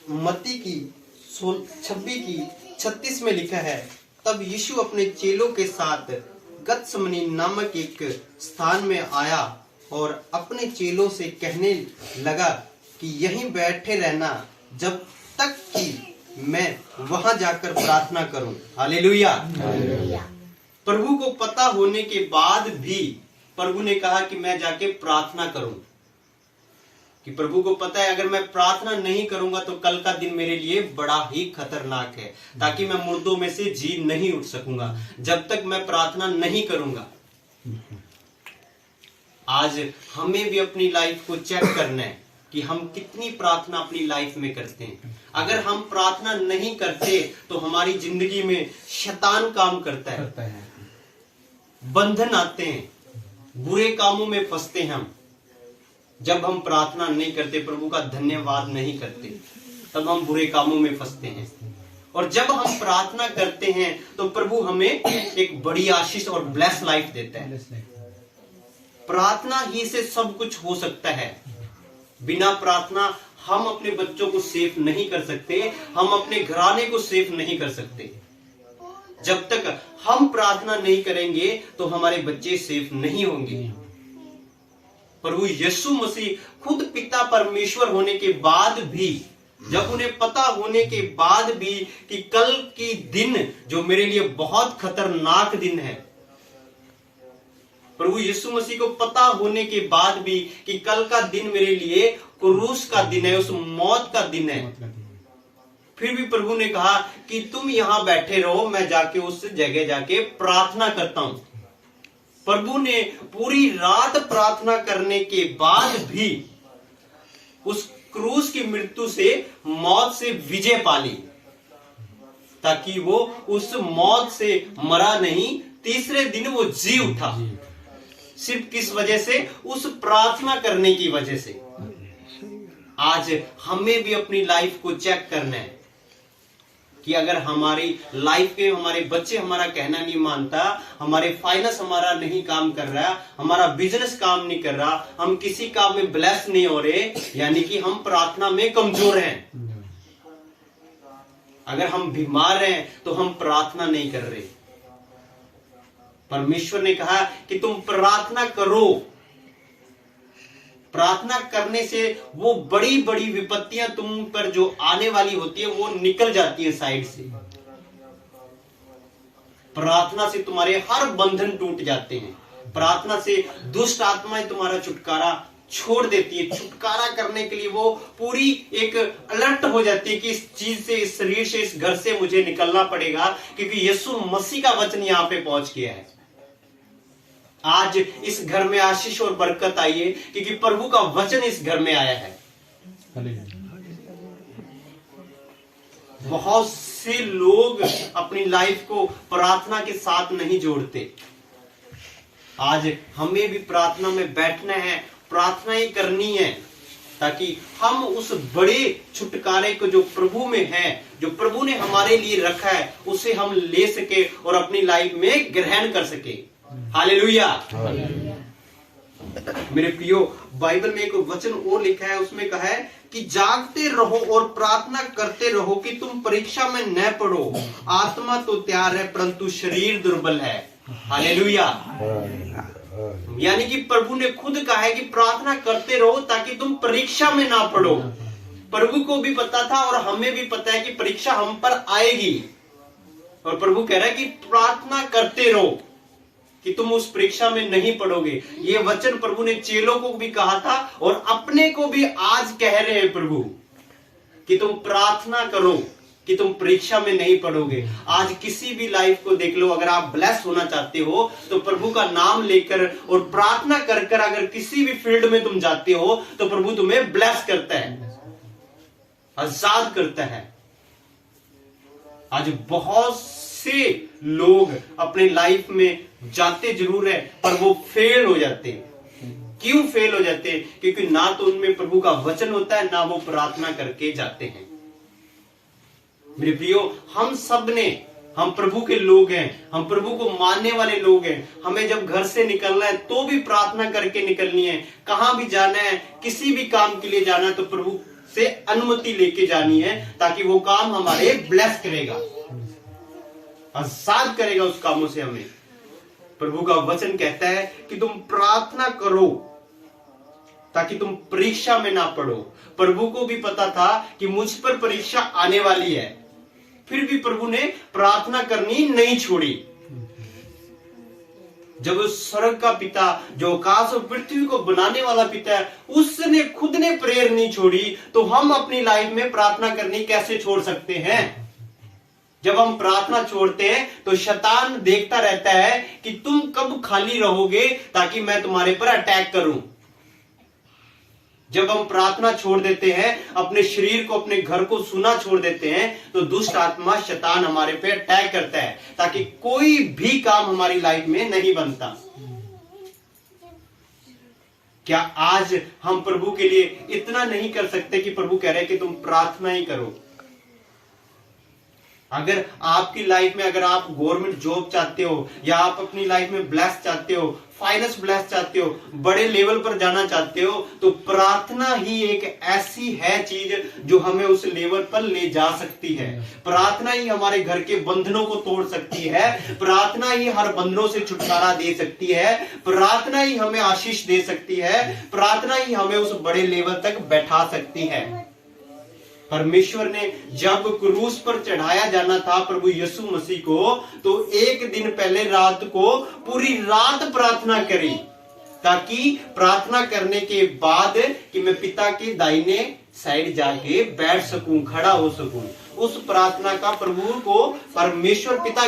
मत्ती की 26 में लिखा है, तब यीशु अपने चेलों के साथ गत्समनी नामक एक स्थान में आया और अपने चेलों से कहने लगा कि यहीं बैठे रहना जब तक कि मैं वहां जाकर प्रार्थना करूं। हालेलुया। प्रभु को पता होने के बाद भी प्रभु ने कहा कि मैं जाके प्रार्थना करूं, कि प्रभु को पता है अगर मैं प्रार्थना नहीं करूंगा तो कल का दिन मेरे लिए बड़ा ही खतरनाक है, ताकि मैं मुर्दों में से जी नहीं उठ सकूंगा जब तक मैं प्रार्थना नहीं करूंगा। आज हमें भी अपनी लाइफ को चेक करना है कि हम कितनी प्रार्थना अपनी लाइफ में करते हैं। अगर हम प्रार्थना नहीं करते तो हमारी जिंदगी में शैतान काम करता है, बंधन आते हैं, बुरे कामों में फंसते हैं हम। जब हम प्रार्थना नहीं करते, प्रभु का धन्यवाद नहीं करते, तब हम बुरे कामों में फंसते हैं। और जब हम प्रार्थना करते हैं तो प्रभु हमें एक बड़ी आशीष और ब्लेस लाइफ देता है। प्रार्थना ही से सब कुछ हो सकता है। बिना प्रार्थना हम अपने बच्चों को सेफ नहीं कर सकते, हम अपने घराने को सेफ नहीं कर सकते। जब तक हम प्रार्थना नहीं करेंगे तो हमारे बच्चे सेफ नहीं होंगे। प्रभु यीशु मसीह खुद पिता परमेश्वर होने के बाद भी, जब उन्हें पता होने के बाद भी कि कल की दिन जो मेरे लिए बहुत खतरनाक दिन है, प्रभु यीशु मसीह को पता होने के बाद भी कि कल का दिन मेरे लिए क्रूस का दिन है, उस मौत का दिन है, फिर भी प्रभु ने कहा कि तुम यहां बैठे रहो, मैं जाके उस जगह जाके प्रार्थना करता हूं। प्रभु ने पूरी रात प्रार्थना करने के बाद भी उस क्रूस की मृत्यु से, मौत से विजय पा ली, ताकि वो उस मौत से मरा नहीं, तीसरे दिन वो जी उठा। सिर्फ किस वजह से? उस प्रार्थना करने की वजह से। आज हमें भी अपनी लाइफ को चेक करना है कि अगर हमारी लाइफ के हमारे बच्चे हमारा कहना नहीं मानता, हमारे फाइनेंस हमारा नहीं काम कर रहा, हमारा बिजनेस काम नहीं कर रहा, हम किसी काम में ब्लेस नहीं हो रहे, यानी कि हम प्रार्थना में कमजोर हैं। अगर हम बीमार हैं तो हम प्रार्थना नहीं कर रहे। परमेश्वर ने कहा कि तुम प्रार्थना करो। प्रार्थना करने से वो बड़ी बड़ी विपत्तियां तुम पर जो आने वाली होती है वो निकल जाती है साइड से। प्रार्थना से तुम्हारे हर बंधन टूट जाते हैं। प्रार्थना से दुष्ट आत्माएं तुम्हारा छुटकारा छोड़ देती है। छुटकारा करने के लिए वो पूरी एक अलर्ट हो जाती है कि इस चीज से, इस शरीर से, इस घर से मुझे निकलना पड़ेगा, क्योंकि यीशु मसीह का वचन यहां पे पहुंच गया है। आज इस घर में आशीष और बरकत आई है क्योंकि प्रभु का वचन इस घर में आया है। बहुत से लोग अपनी लाइफ को प्रार्थना के साथ नहीं जोड़ते। आज हमें भी प्रार्थना में बैठना है, प्रार्थना ही करनी है, ताकि हम उस बड़े छुटकारे को जो प्रभु में है, जो प्रभु ने हमारे लिए रखा है, उसे हम ले सके और अपनी लाइफ में ग्रहण कर सके। हालेलुया। मेरे प्रियो, बाइबल में एक वचन और लिखा है, उसमें कहा है कि जागते रहो और प्रार्थना करते रहो कि तुम परीक्षा में न पड़ो। आत्मा तो तैयार है परंतु शरीर दुर्बल है। हालेलुया। यानी कि प्रभु ने खुद कहा है कि प्रार्थना करते रहो ताकि तुम परीक्षा में ना पड़ो। प्रभु को भी पता था और हमें भी पता है कि परीक्षा हम पर आएगी, और प्रभु कह रहा है कि प्रार्थना करते रहो कि तुम उस परीक्षा में नहीं पड़ोगे। ये वचन प्रभु ने चेलों को भी कहा था और अपने को भी आज कह रहे हैं प्रभु कि तुम प्रार्थना करो कि तुम परीक्षा में नहीं पड़ोगे। आज किसी भी लाइफ को देख लो, अगर आप ब्लेस होना चाहते हो तो प्रभु का नाम लेकर और प्रार्थना कर कर अगर किसी भी फील्ड में तुम जाते हो तो प्रभु तुम्हें ब्लेस करता है, आजाद करता है। आज बहुत से लोग अपने लाइफ में जाते जरूर है पर वो फेल हो जाते हैं। क्यों फेल हो जाते हैं? क्योंकि ना तो उनमें प्रभु का वचन होता है, ना वो प्रार्थना करके जाते हैं। मेरे प्रियो, हम सब ने, हम प्रभु के लोग हैं, हम प्रभु को मानने वाले लोग हैं। हमें जब घर से निकलना है तो भी प्रार्थना करके निकलनी है। कहां भी जाना है, किसी भी काम के लिए जाना है तो प्रभु से अनुमति लेके जानी है, ताकि वो काम हमारे ब्लेस करेगा, आजाद करेगा उस कामों से हमें। प्रभु का वचन कहता है कि तुम प्रार्थना करो ताकि तुम परीक्षा में ना पड़ो। प्रभु को भी पता था कि मुझ पर परीक्षा आने वाली है, फिर भी प्रभु ने प्रार्थना करनी नहीं छोड़ी। जब उस स्वर्ग का पिता, जो आकाश और पृथ्वी को बनाने वाला पिता है, उसने खुद ने प्रेयर नहीं छोड़ी, तो हम अपनी लाइफ में प्रार्थना करनी कैसे छोड़ सकते हैं? जब हम प्रार्थना छोड़ते हैं तो शैतान देखता रहता है कि तुम कब खाली रहोगे ताकि मैं तुम्हारे पर अटैक करूं। जब हम प्रार्थना छोड़ देते हैं, अपने शरीर को, अपने घर को सुना छोड़ देते हैं, तो दुष्ट आत्मा शैतान हमारे पे अटैक करता है, ताकि कोई भी काम हमारी लाइफ में नहीं बनता। क्या आज हम प्रभु के लिए इतना नहीं कर सकते कि प्रभु कह रहे हैं कि तुम प्रार्थना ही करो? अगर आपकी लाइफ में, अगर आप गवर्नमेंट जॉब चाहते हो, या आप अपनी लाइफ में ब्लेस चाहते हो, फाइनेंस ब्लेस चाहते हो, बड़े लेवल पर जाना चाहते हो, तो प्रार्थना ही एक ऐसी है चीज जो हमें उस लेवल पर ले जा सकती है। प्रार्थना ही हमारे घर के बंधनों को तोड़ सकती है, प्रार्थना ही हर बंधनों से छुटकारा दे सकती है, प्रार्थना ही हमें आशीष दे सकती है, प्रार्थना ही हमें उस बड़े लेवल तक बैठा सकती है। परमेश्वर ने जब क्रूस पर चढ़ाया जाना था प्रभु यीशु मसीह को, तो एक दिन पहले रात को पूरी रात प्रार्थना करी, ताकि प्रार्थना करने के बाद कि मैं पिता के दाहिने साइड जाके बैठ सकूं, खड़ा हो सकूं। उस प्रार्थना का प्रभु को परमेश्वर पिता